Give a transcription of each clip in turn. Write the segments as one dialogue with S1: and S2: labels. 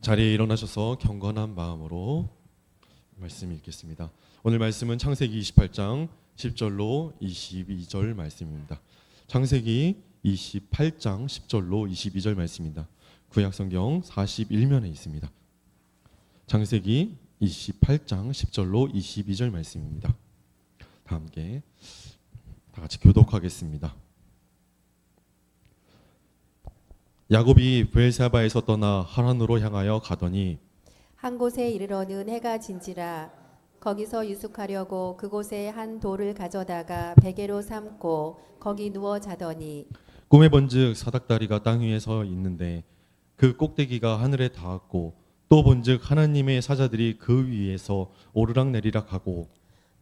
S1: 자리에 일어나셔서 경건한 마음으로 말씀 읽겠습니다. 오늘 말씀은 창세기 28장 10절로 22절 말씀입니다. 창세기 28장 10절로 22절 말씀입니다. 구약성경 41면에 있습니다. 창세기 28장 10절로 22절 말씀입니다. 다 함께 다 같이 교독하겠습니다. 야곱이 브엘사바에서 떠나 하란으로 향하여 가더니
S2: 한 곳에 이르러는 해가 진지라. 거기서 유숙하려고 그곳에 한 돌을 가져다가 베개로 삼고 거기 누워 자더니
S1: 꿈에 본즉 사닥다리가 땅 위에 서 있는데 그 꼭대기가 하늘에 닿았고 또 본즉 하나님의 사자들이 그 위에서 오르락내리락 하고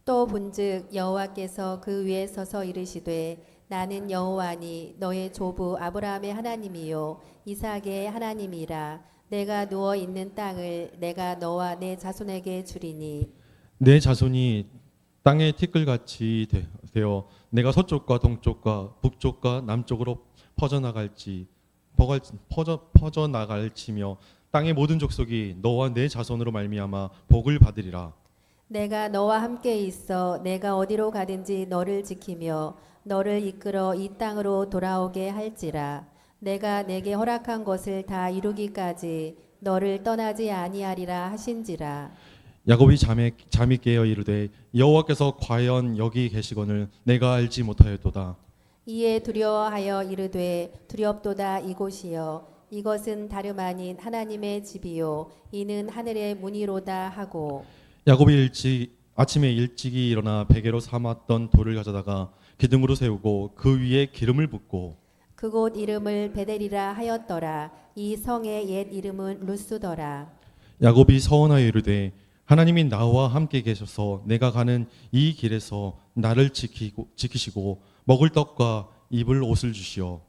S2: 또 본즉 여호와께서 그 위에 서서 이르시되 나는 여호와니 너의 조부 아브라함의 하나님이요 이삭의 하나님이라. 내가 누워 있는 땅을 내가 너와 내 자손에게 주리니
S1: 내 자손이 땅의 티끌같이 되어 내가 서쪽과 동쪽과 북쪽과 남쪽으로 퍼져나갈지며 땅의 모든 족속이 너와 내 자손으로 말미암아 복을 받으리라.
S2: 내가 너와 함께 있어 내가 어디로 가든지 너를 지키며 너를 이끌어 이 땅으로 돌아오게 할지라. 내가 내게 허락한 것을 다 이루기까지 너를 떠나지 아니하리라 하신지라.
S1: 야곱이 잠이 깨어 이르되 여호와께서 과연 여기 계시거늘 내가 알지 못하였도다.
S2: 이에 두려워하여 이르되 두렵도다 이곳이여 이것은 다름 아닌 하나님의 집이요 이는 하늘의 문이로다 하고
S1: 야곱이 아침에 일찍이 일어나 베개로 삼았던 돌을 가져다가 기둥으로 세우고 그 위에 기름을 붓고
S2: 그곳 이름을 베델이라 하였더라. 이 성의 옛 이름은 루스더라.
S1: 야곱이 서원하여 이르되 하나님이 나와 함께 계셔서 내가 가는 이 길에서 나를 지키시고 먹을 떡과 입을 옷을 주시오.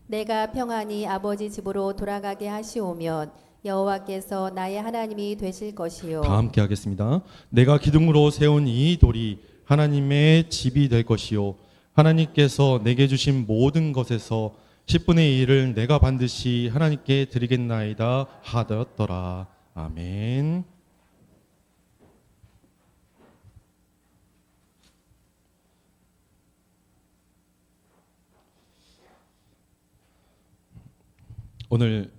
S2: 내가 평안히 아버지 집으로 돌아가게 하시오면 여호와께서 나의 하나님이 되실 것이요.
S1: 다 함께 하겠습니다. 내가 기둥으로 세운 이 돌이 하나님의 집이 될 것이요 하나님께서 내게 주신 모든 것에서 10분의 1을 내가 반드시 하나님께 드리겠나이다 하였더라. 아멘. 오늘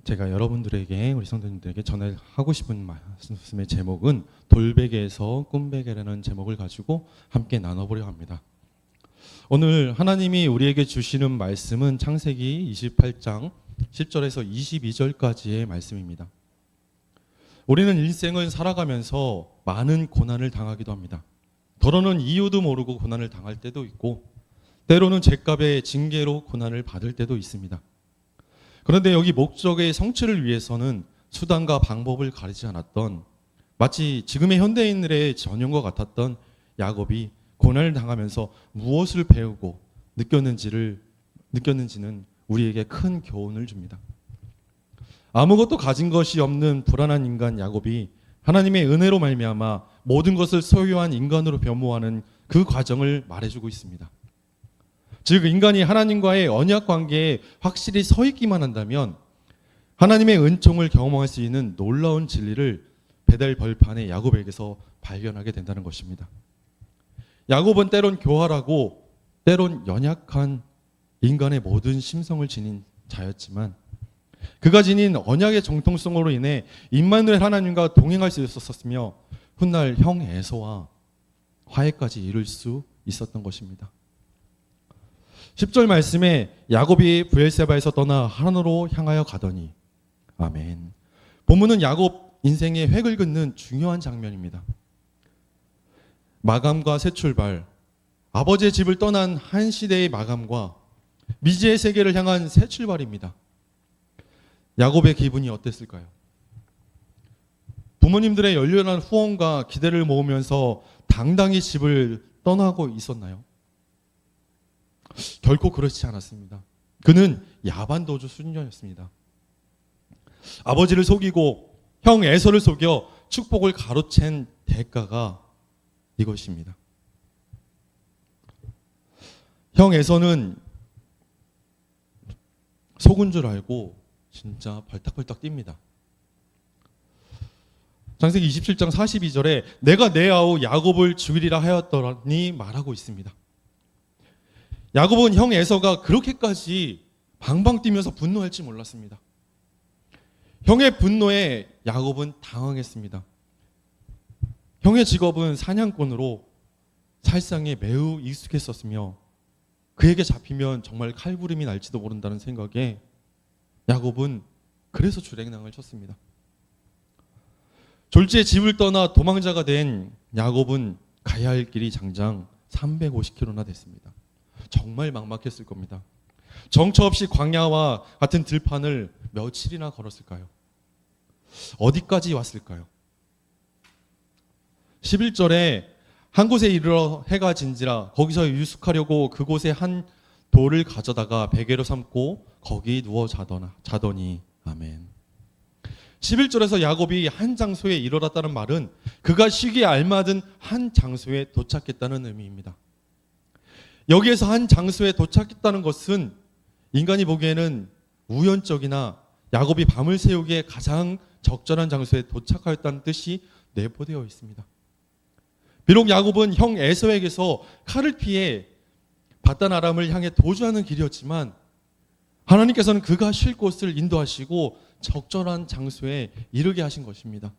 S1: 제가 여러분들에게 우리 성도님들에게 전하고 싶은 말씀의 제목은 돌베개에서 꿈베개라는 제목을 가지고 함께 나눠보려 합니다. 오늘 하나님이 우리에게 주시는 말씀은 창세기 28장 10절에서 22절까지의 말씀입니다. 우리는 일생을 살아가면서 많은 고난을 당하기도 합니다. 더러는 이유도 모르고 고난을 당할 때도 있고 때로는 죄값의 징계로 고난을 받을 때도 있습니다. 그런데 여기 목적의 성취를 위해서는 수단과 방법을 가리지 않았던 마치 지금의 현대인들의 전형과 같았던 야곱이 고난을 당하면서 무엇을 배우고 느꼈는지는 우리에게 큰 교훈을 줍니다. 아무것도 가진 것이 없는 불안한 인간 야곱이 하나님의 은혜로 말미암아 모든 것을 소유한 인간으로 변모하는 그 과정을 말해주고 있습니다. 즉 인간이 하나님과의 언약 관계에 확실히 서 있기만 한다면 하나님의 은총을 경험할 수 있는 놀라운 진리를 베델 벌판의 야곱에게서 발견하게 된다는 것입니다. 야곱은 때론 교활하고 때론 연약한 인간의 모든 심성을 지닌 자였지만 그가 지닌 언약의 정통성으로 인해 임마누엘 하나님과 동행할 수 있었으며 훗날 형 에서와 화해까지 이룰 수 있었던 것입니다. 10절 말씀에 야곱이 브엘세바에서 떠나 하란으로 향하여 가더니 아멘. 본문은 야곱 인생의 획을 긋는 중요한 장면입니다. 마감과 새 출발, 아버지의 집을 떠난 한 시대의 마감과 미지의 세계를 향한 새 출발입니다. 야곱의 기분이 어땠을까요? 부모님들의 열렬한 후원과 기대를 모으면서 당당히 집을 떠나고 있었나요? 결코 그렇지 않았습니다. 그는 야반도주 수준이었습니다. 아버지를 속이고 형 에서를 속여 축복을 가로챈 대가가 이것입니다. 형 에서는 속은 줄 알고 진짜 벌떡벌떡 뜁니다. 창세기 27장 42절에 내가 내 아우 야곱을 죽이리라 하였더니 말하고 있습니다. 야곱은 형 에서가 그렇게까지 방방 뛰면서 분노할지 몰랐습니다. 형의 분노에 야곱은 당황했습니다. 형의 직업은 사냥꾼으로 살상에 매우 익숙했었으며 그에게 잡히면 정말 칼부림이 날지도 모른다는 생각에 야곱은 그래서 주랭랑을 쳤습니다. 졸지에 집을 떠나 도망자가 된 야곱은 가야 할 길이 장장 350km나 됐습니다. 정말 막막했을 겁니다. 정처 없이 광야와 같은 들판을 며칠이나 걸었을까요? 어디까지 왔을까요? 11절에 한 곳에 이르러 해가 진지라 거기서 유숙하려고 그곳에 한 돌을 가져다가 베개로 삼고 거기 누워 자더니 아멘. 11절에서 야곱이 한 장소에 이르렀다는 말은 그가 쉬기에 알맞은 한 장소에 도착했다는 의미입니다. 여기에서 한 장소에 도착했다는 것은 인간이 보기에는 우연적이나 야곱이 밤을 새우기에 가장 적절한 장소에 도착하였다는 뜻이 내포되어 있습니다. 비록 야곱은 형 에서에게서 칼을 피해 바단 아람을 향해 도주하는 길이었지만 하나님께서는 그가 쉴 곳을 인도하시고 적절한 장소에 이르게 하신 것입니다.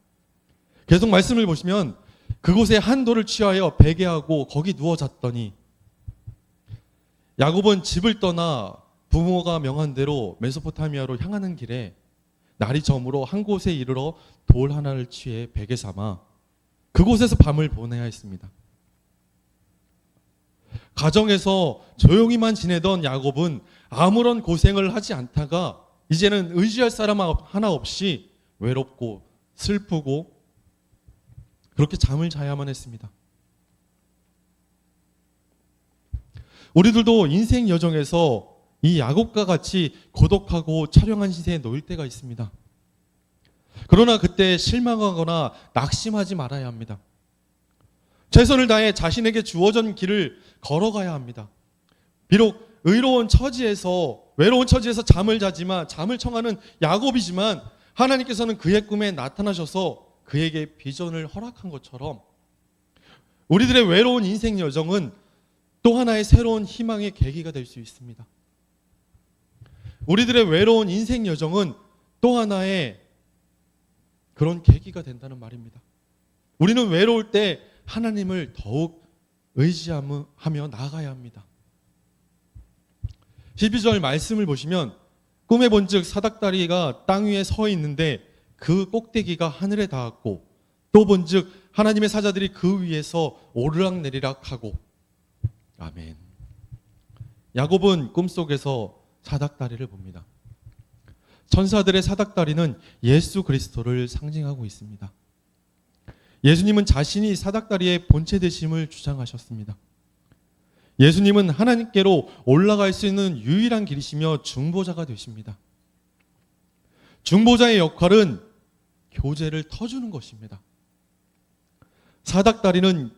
S1: 계속 말씀을 보시면 그곳에 한 돌을 취하여 베개하고 거기 누워 잤더니 야곱은 집을 떠나 부모가 명한 대로 메소포타미아로 향하는 길에 날이 저물어 한 곳에 이르러 돌 하나를 취해 베개 삼아 그곳에서 밤을 보내야 했습니다. 가정에서 조용히만 지내던 야곱은 아무런 고생을 하지 않다가 이제는 의지할 사람 하나 없이 외롭고 슬프고 그렇게 잠을 자야만 했습니다. 우리들도 인생 여정에서 이 야곱과 같이 고독하고 처량한 시세에 놓일 때가 있습니다. 그러나 그때 실망하거나 낙심하지 말아야 합니다. 최선을 다해 자신에게 주어진 길을 걸어가야 합니다. 비록 외로운 처지에서 잠을 자지만 잠을 청하는 야곱이지만 하나님께서는 그의 꿈에 나타나셔서 그에게 비전을 허락한 것처럼 우리들의 외로운 인생 여정은 또 하나의 새로운 희망의 계기가 될 수 있습니다. 우리들의 외로운 인생 여정은 또 하나의 그런 계기가 된다는 말입니다. 우리는 외로울 때 하나님을 더욱 의지하며 나아가야 합니다. 12절 말씀을 보시면 꿈에 본즉 사닥다리가 땅 위에 서 있는데 그 꼭대기가 하늘에 닿았고 또 본즉 하나님의 사자들이 그 위에서 오르락내리락 하고 아멘. 야곱은 꿈속에서 사닥다리를 봅니다. 천사들의 사닥다리는 예수 그리스도를 상징하고 있습니다. 예수님은 자신이 사닥다리의 본체 되심을 주장하셨습니다. 예수님은 하나님께로 올라갈 수 있는 유일한 길이시며 중보자가 되십니다. 중보자의 역할은 교제를 터주는 것입니다. 사닥다리는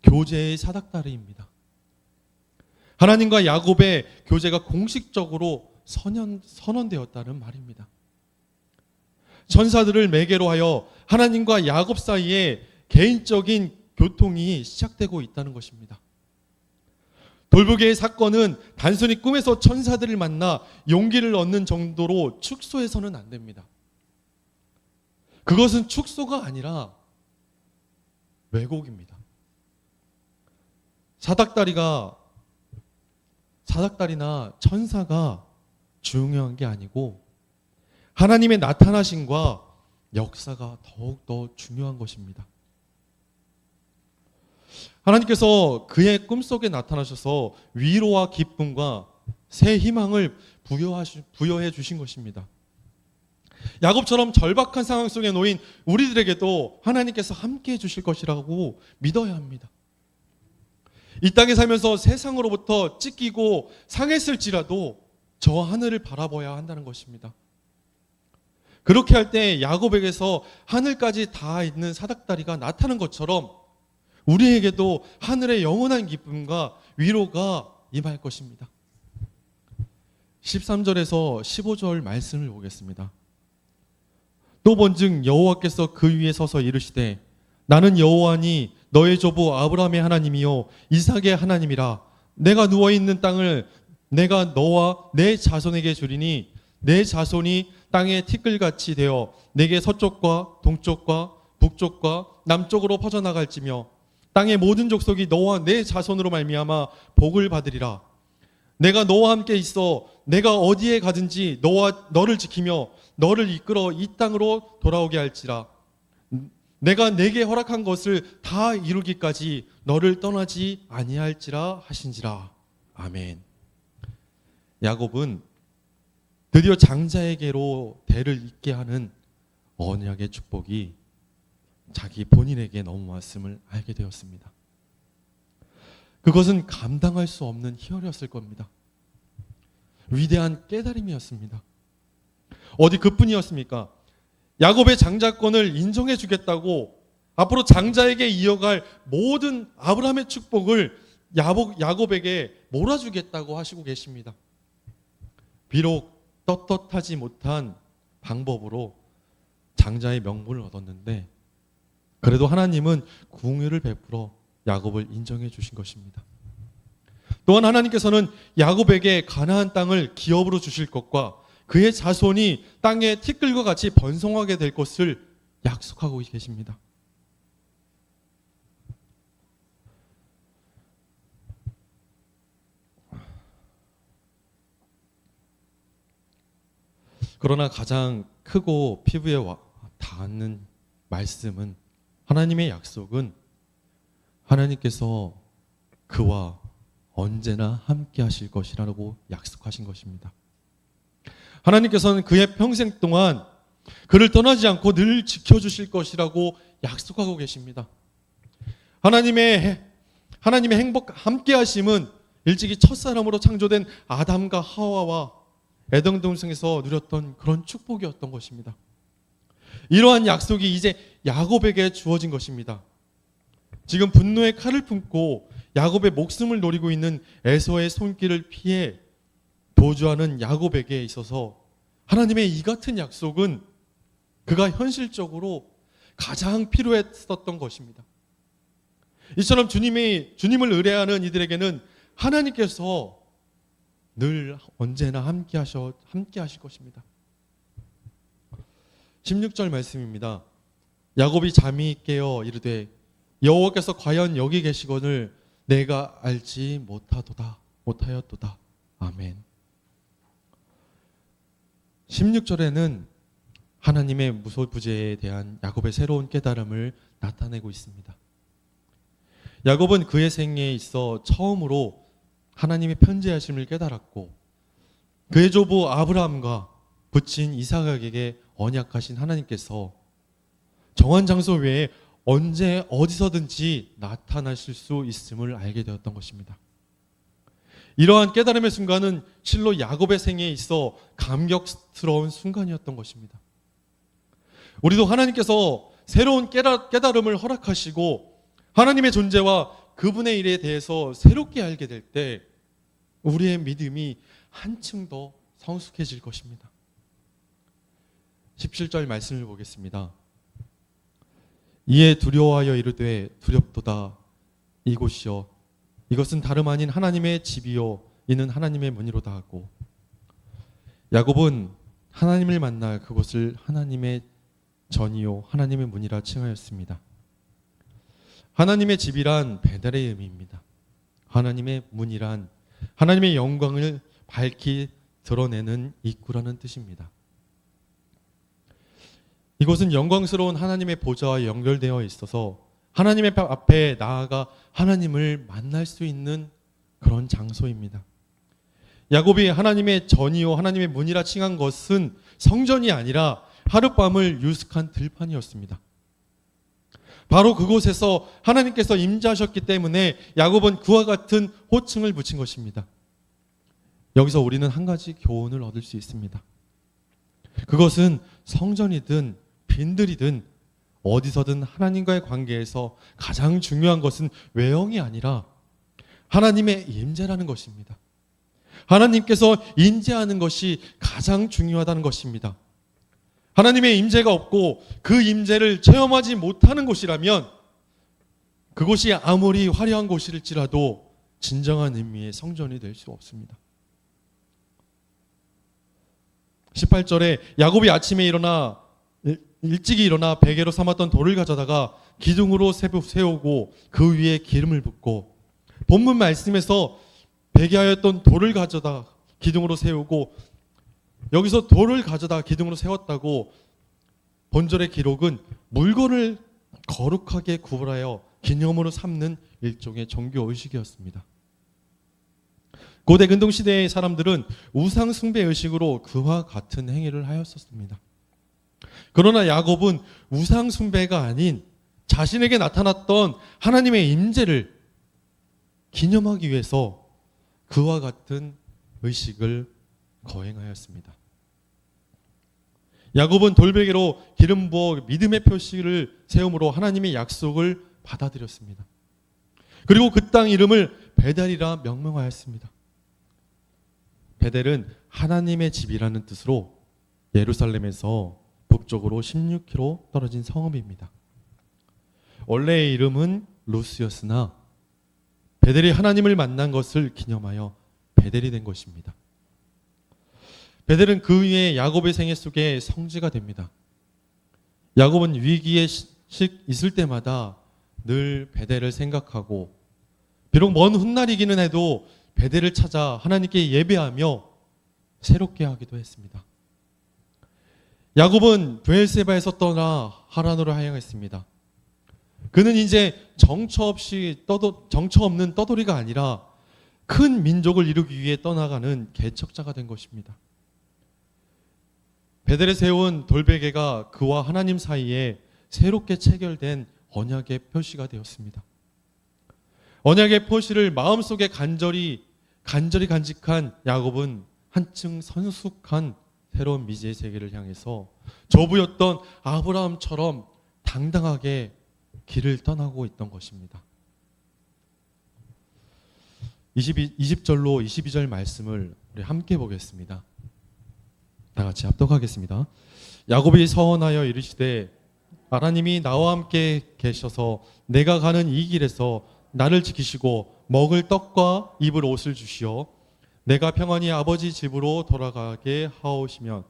S1: 교제의 사닥다리입니다. 하나님과 야곱의 교제가 공식적으로 선언되었다는 말입니다. 천사들을 매개로 하여 하나님과 야곱 사이에 개인적인 교통이 시작되고 있다는 것입니다. 돌보기의 사건은 단순히 꿈에서 천사들을 만나 용기를 얻는 정도로 축소해서는 안 됩니다. 그것은 축소가 아니라 왜곡입니다. 사닥다리나 천사가 중요한 게 아니고 하나님의 나타나심과 역사가 더욱더 중요한 것입니다. 하나님께서 그의 꿈속에 나타나셔서 위로와 기쁨과 새 희망을 부여해 주신 것입니다. 야곱처럼 절박한 상황 속에 놓인 우리들에게도 하나님께서 함께해 주실 것이라고 믿어야 합니다. 이 땅에 살면서 세상으로부터 찢기고 상했을지라도 저 하늘을 바라봐야 한다는 것입니다. 그렇게 할 때 야곱에게서 하늘까지 닿아 있는 사닥다리가 나타난 것처럼 우리에게도 하늘의 영원한 기쁨과 위로가 임할 것입니다. 13절에서 15절 말씀을 보겠습니다. 또 본즉 여호와께서 그 위에 서서 이르시되 나는 여호와니 너의 조부 아브라함의 하나님이요 이삭의 하나님이라. 내가 누워 있는 땅을 내가 너와 내 자손에게 주리니 내 자손이 땅의 티끌같이 되어 내게 서쪽과 동쪽과 북쪽과 남쪽으로 퍼져나갈지며 땅의 모든 족속이 너와 내 자손으로 말미암아 복을 받으리라. 내가 너와 함께 있어 내가 어디에 가든지 너와 너를 지키며 너를 이끌어 이 땅으로 돌아오게 할지라. 내가 내게 허락한 것을 다 이루기까지 너를 떠나지 아니할지라 하신지라. 아멘. 야곱은 드디어 장자에게로 대를 잇게 하는 언약의 축복이 자기 본인에게 넘어왔음을 알게 되었습니다. 그것은 감당할 수 없는 희열이었을 겁니다. 위대한 깨달음이었습니다. 어디 그뿐이었습니까? 야곱의 장자권을 인정해 주겠다고 앞으로 장자에게 이어갈 모든 아브라함의 축복을 야곱에게 몰아주겠다고 하시고 계십니다. 비록 떳떳하지 못한 방법으로 장자의 명분을 얻었는데 그래도 하나님은 궁유를 베풀어 야곱을 인정해 주신 것입니다. 또한 하나님께서는 야곱에게 가나안 땅을 기업으로 주실 것과 그의 자손이 땅의 티끌과 같이 번성하게 될 것을 약속하고 계십니다. 그러나 가장 크고 피부에 닿는 말씀은 하나님의 약속은 하나님께서 그와 언제나 함께 하실 것이라고 약속하신 것입니다. 하나님께서는 그의 평생 동안 그를 떠나지 않고 늘 지켜주실 것이라고 약속하고 계십니다. 하나님의 함께 하심은 일찍이 첫사람으로 창조된 아담과 하와와 에덴 동산에서 누렸던 그런 축복이었던 것입니다. 이러한 약속이 이제 야곱에게 주어진 것입니다. 지금 분노의 칼을 품고 야곱의 목숨을 노리고 있는 에서의 손길을 피해 도주하는 야곱에게 있어서 하나님의 이 같은 약속은 그가 현실적으로 가장 필요했었던 것입니다. 이처럼 주님을 의뢰하는 이들에게는 하나님께서 늘 언제나 함께 하실 것입니다. 16절 말씀입니다. 야곱이 잠이 깨어 이르되 여호와께서 과연 여기 계시거늘 내가 알지 못하였도다. 아멘. 16절에는 하나님의 무소부재에 대한 야곱의 새로운 깨달음을 나타내고 있습니다. 야곱은 그의 생애에 있어 처음으로 하나님의 편재하심을 깨달았고 그의 조부 아브라함과 부친 이삭에게 언약하신 하나님께서 정한 장소 외에 언제 어디서든지 나타나실 수 있음을 알게 되었던 것입니다. 이러한 깨달음의 순간은 실로 야곱의 생애에 있어 감격스러운 순간이었던 것입니다. 우리도 하나님께서 새로운 깨달음을 허락하시고 하나님의 존재와 그분의 일에 대해서 새롭게 알게 될 때 우리의 믿음이 한층 더 성숙해질 것입니다. 17절 말씀을 보겠습니다. 이에 두려워하여 이르되 두렵도다. 이곳이여 이것은 다름 아닌 하나님의 집이요 이는 하나님의 문이로다 하고 야곱은 하나님을 만날 그곳을 하나님의 전이요 하나님의 문이라 칭하였습니다. 하나님의 집이란 배달의 의미입니다. 하나님의 문이란 하나님의 영광을 밝히 드러내는 입구라는 뜻입니다. 이곳은 영광스러운 하나님의 보좌와 연결되어 있어서 하나님의 앞에 나아가 하나님을 만날 수 있는 그런 장소입니다. 야곱이 하나님의 전이요 하나님의 문이라 칭한 것은 성전이 아니라 하룻밤을 유숙한 들판이었습니다. 바로 그곳에서 하나님께서 임재하셨기 때문에 야곱은 그와 같은 호칭을 붙인 것입니다. 여기서 우리는 한 가지 교훈을 얻을 수 있습니다. 그것은 성전이든 빈들이든 어디서든 하나님과의 관계에서 가장 중요한 것은 외형이 아니라 하나님의 임재라는 것입니다. 하나님께서 임재하는 것이 가장 중요하다는 것입니다. 하나님의 임재가 없고 그 임재를 체험하지 못하는 곳이라면 그곳이 아무리 화려한 곳일지라도 진정한 의미의 성전이 될 수 없습니다. 18절에 야곱이 아침에 일어나 일찍이 일어나 베개로 삼았던 돌을 가져다가 기둥으로 세우고 그 위에 기름을 붓고, 본문 말씀에서 베개하였던 돌을 가져다 기둥으로 세우고, 여기서 돌을 가져다 기둥으로 세웠다고 본절의 기록은 물건을 거룩하게 구분하여 기념으로 삼는 일종의 종교 의식이었습니다. 고대 근동 시대의 사람들은 우상 숭배 의식으로 그와 같은 행위를 하였었습니다. 그러나 야곱은 우상 숭배가 아닌 자신에게 나타났던 하나님의 임재를 기념하기 위해서 그와 같은 의식을 거행하였습니다. 야곱은 돌베개로 기름 부어 믿음의 표시를 세움으로 하나님의 약속을 받아들였습니다. 그리고 그 땅 이름을 베델이라 명명하였습니다. 베델은 하나님의 집이라는 뜻으로 예루살렘에서 북쪽으로 16km 떨어진 성읍입니다. 원래의 이름은 루스였으나 베델이 하나님을 만난 것을 기념하여 베델이 된 것입니다. 베델은 그 위에 야곱의 생애 속에 성지가 됩니다. 야곱은 위기에 있을 때마다 늘 베델을 생각하고, 비록 먼 훗날이기는 해도 베델을 찾아 하나님께 예배하며 새롭게 하기도 했습니다. 야곱은 브엘세바에서 떠나 하란으로 향했습니다. 그는 이제 정처 없는 떠돌이가 아니라 큰 민족을 이루기 위해 떠나가는 개척자가 된 것입니다. 베델에 세운 돌베개가 그와 하나님 사이에 새롭게 체결된 언약의 표시가 되었습니다. 언약의 표시를 마음속에 간절히 간직한 야곱은 한층 성숙한 새로운 미지의 세계를 향해서 조부였던 아브라함처럼 당당하게 길을 떠나고 있던 것입니다. 20절로 22절 말씀을 우리 함께 보겠습니다. 다 같이 합독하겠습니다. 야곱이 서원하여 이르시되 하나님이 나와 함께 계셔서 내가 가는 이 길에서 나를 지키시고 먹을 떡과 입을 옷을 주시어 내가 평안히 아버지 집으로 돌아가게 하오시면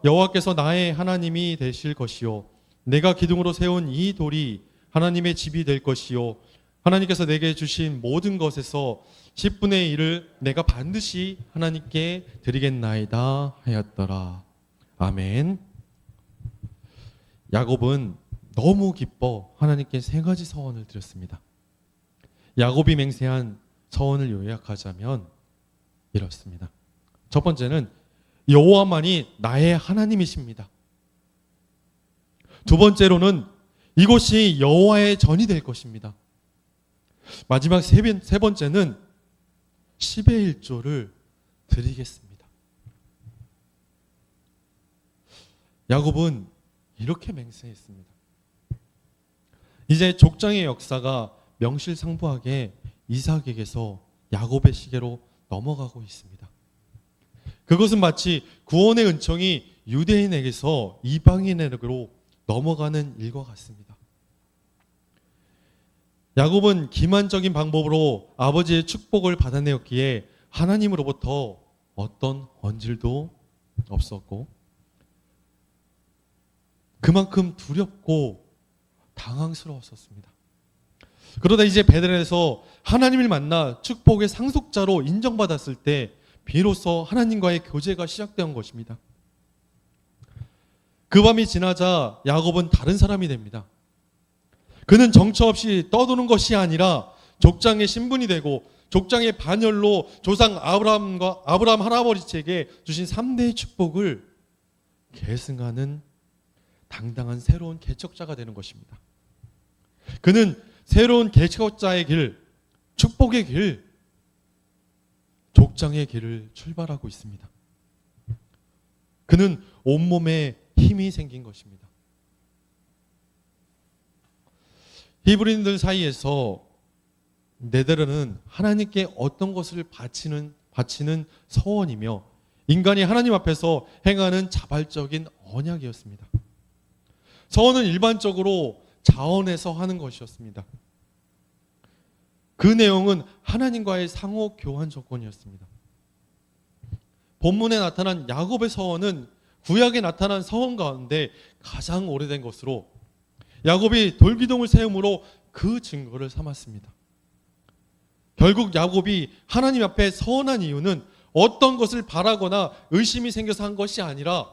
S1: 여호와께서 나의 하나님이 되실 것이요 내가 기둥으로 세운 이 돌이 하나님의 집이 될 것이요 하나님께서 내게 주신 모든 것에서 10분의 1을 내가 반드시 하나님께 드리겠나이다 하였더라. 아멘. 야곱은 너무 기뻐 하나님께 세 가지 서원을 드렸습니다. 야곱이 맹세한 서원을 요약하자면 이렇습니다. 첫 번째는 여호와만이 나의 하나님이십니다. 두 번째로는 이곳이 여호와의 전이 될 것입니다. 마지막 세 번째는 10의 1조를 드리겠습니다. 야곱은 이렇게 맹세했습니다. 이제 족장의 역사가 명실상부하게 이삭에게서 야곱의 시계로 넘어가고 있습니다. 그것은 마치 구원의 은총이 유대인에게서 이방인에게로 넘어가는 일과 같습니다. 야곱은 기만적인 방법으로 아버지의 축복을 받아내었기에 하나님으로부터 어떤 언질도 없었고 그만큼 두렵고 당황스러웠었습니다. 그러다 이제 베델에서 하나님을 만나 축복의 상속자로 인정받았을 때 비로소 하나님과의 교제가 시작된 것입니다. 그 밤이 지나자 야곱은 다른 사람이 됩니다. 그는 정처 없이 떠도는 것이 아니라 족장의 신분이 되고 족장의 반열로 조상 아브라함 할아버지에게 주신 3대의 축복을 계승하는 당당한 새로운 개척자가 되는 것입니다. 그는 새로운 개척자의 길, 축복의 길, 족장의 길을 출발하고 있습니다. 그는 온몸에 힘이 생긴 것입니다. 히브리인들 사이에서 네데르는 하나님께 어떤 것을 바치는 서원이며 인간이 하나님 앞에서 행하는 자발적인 언약이었습니다. 서원은 일반적으로 자원에서 하는 것이었습니다. 그 내용은 하나님과의 상호 교환 조건이었습니다. 본문에 나타난 야곱의 서원은 구약에 나타난 서원 가운데 가장 오래된 것으로 야곱이 돌기둥을 세움으로 그 증거를 삼았습니다. 결국 야곱이 하나님 앞에 서원한 이유는 어떤 것을 바라거나 의심이 생겨서 한 것이 아니라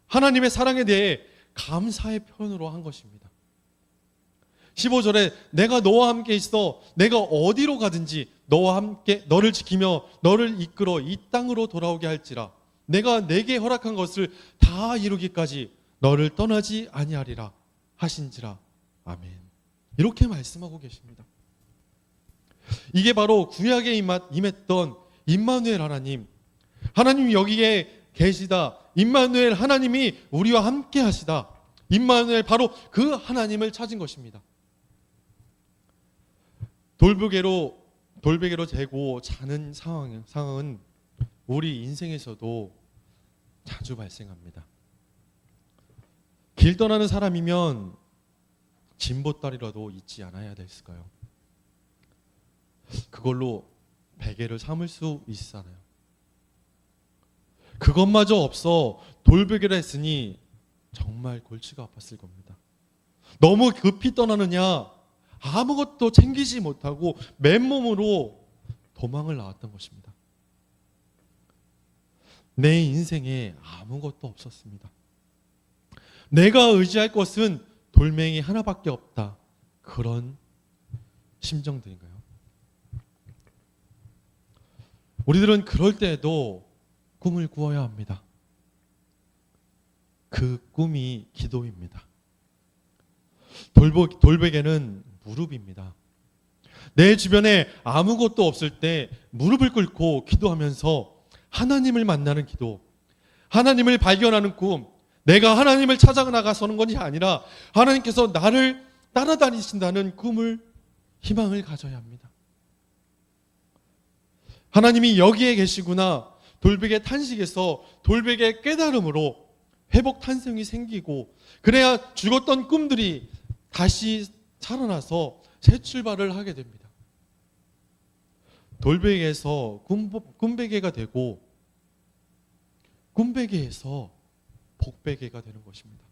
S1: 하나님의 사랑에 대해 감사의 표현으로 한 것입니다. 15절에 내가 너와 함께 있어 내가 어디로 가든지 너와 함께 너를 지키며 너를 이끌어 이 땅으로 돌아오게 할지라 내가 내게 허락한 것을 다 이루기까지 너를 떠나지 아니하리라 하신지라. 아멘. 이렇게 말씀하고 계십니다. 이게 바로 구약에 임했던 임마누엘 하나님, 하나님이 여기에 계시다, 임마누엘 하나님이 우리와 함께 하시다, 임마누엘 바로 그 하나님을 찾은 것입니다. 돌베개로 재고 자는 상황은 우리 인생에서도 자주 발생합니다. 길 떠나는 사람이면 진보다리라도 잊지 않아야 됐을까요? 그걸로 베개를 삼을 수 있잖아요. 그것마저 없어 돌베개를 했으니 정말 골치가 아팠을 겁니다. 너무 급히 떠나느냐, 아무것도 챙기지 못하고 맨몸으로 도망을 나왔던 것입니다. 내 인생에 아무것도 없었습니다. 내가 의지할 것은 돌멩이 하나밖에 없다. 그런 심정들인가요? 우리들은 그럴 때에도 꿈을 꾸어야 합니다. 그 꿈이 기도입니다. 돌베개는 무릎입니다. 내 주변에 아무것도 없을 때 무릎을 꿇고 기도하면서 하나님을 만나는 기도, 하나님을 발견하는 꿈, 내가 하나님을 찾아 나가서는 것이 아니라 하나님께서 나를 따라다니신다는 꿈을, 희망을 가져야 합니다. 하나님이 여기에 계시구나, 돌베개 탄식에서 돌베개 깨달음으로 회복 탄생이 생기고, 그래야 죽었던 꿈들이 다시 살아나서 새 출발을 하게 됩니다. 돌베개에서 꿈베개가 되고, 꿈베개에서 복베개가 되는 것입니다.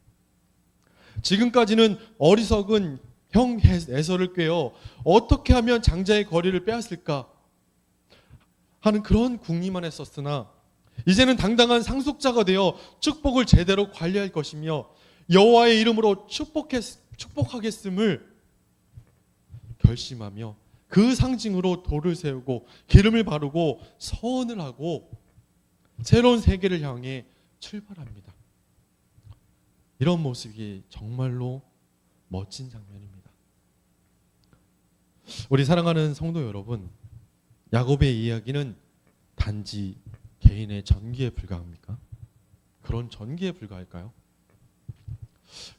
S1: 지금까지는 어리석은 형 에서를 꿰어 어떻게 하면 장자의 거리를 빼앗을까 하는 그런 궁리만 했었으나, 이제는 당당한 상속자가 되어 축복을 제대로 관리할 것이며 여호와의 이름으로 축복하겠음을 결심하며 그 상징으로 돌을 세우고 기름을 바르고 서원을 하고 새로운 세계를 향해 출발합니다. 이런 모습이 정말로 멋진 장면입니다. 우리 사랑하는 성도 여러분, 야곱의 이야기는 단지 개인의 전기에 불과합니까? 그런 전기에 불과할까요?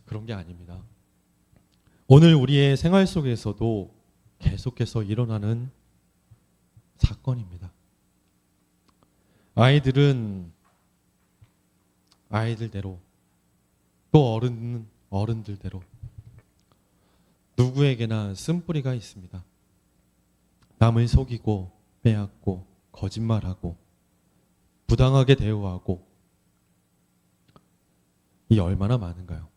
S1: 그런 게 아닙니다. 오늘 우리의 생활 속에서도 계속해서 일어나는 사건입니다. 아이들은 아이들대로, 또 어른은 어른들대로 누구에게나 쓴뿌리가 있습니다. 남을 속이고 빼앗고 거짓말하고 부당하게 대우하고, 이 얼마나 많은가요?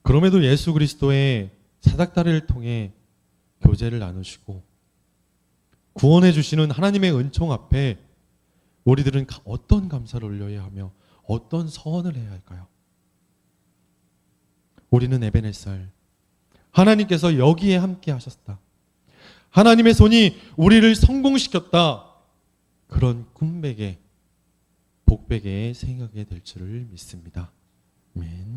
S1: 그럼에도 예수 그리스도의 사닥다리를 통해 교제를 나누시고 구원해 주시는 하나님의 은총 앞에 우리들은 어떤 감사를 올려야 하며 어떤 서원을 해야 할까요? 우리는 에베네살, 하나님께서 여기에 함께 하셨다, 하나님의 손이 우리를 성공시켰다, 그런 꿈베개, 복베개에 생각하게 될 줄을 믿습니다. 아멘.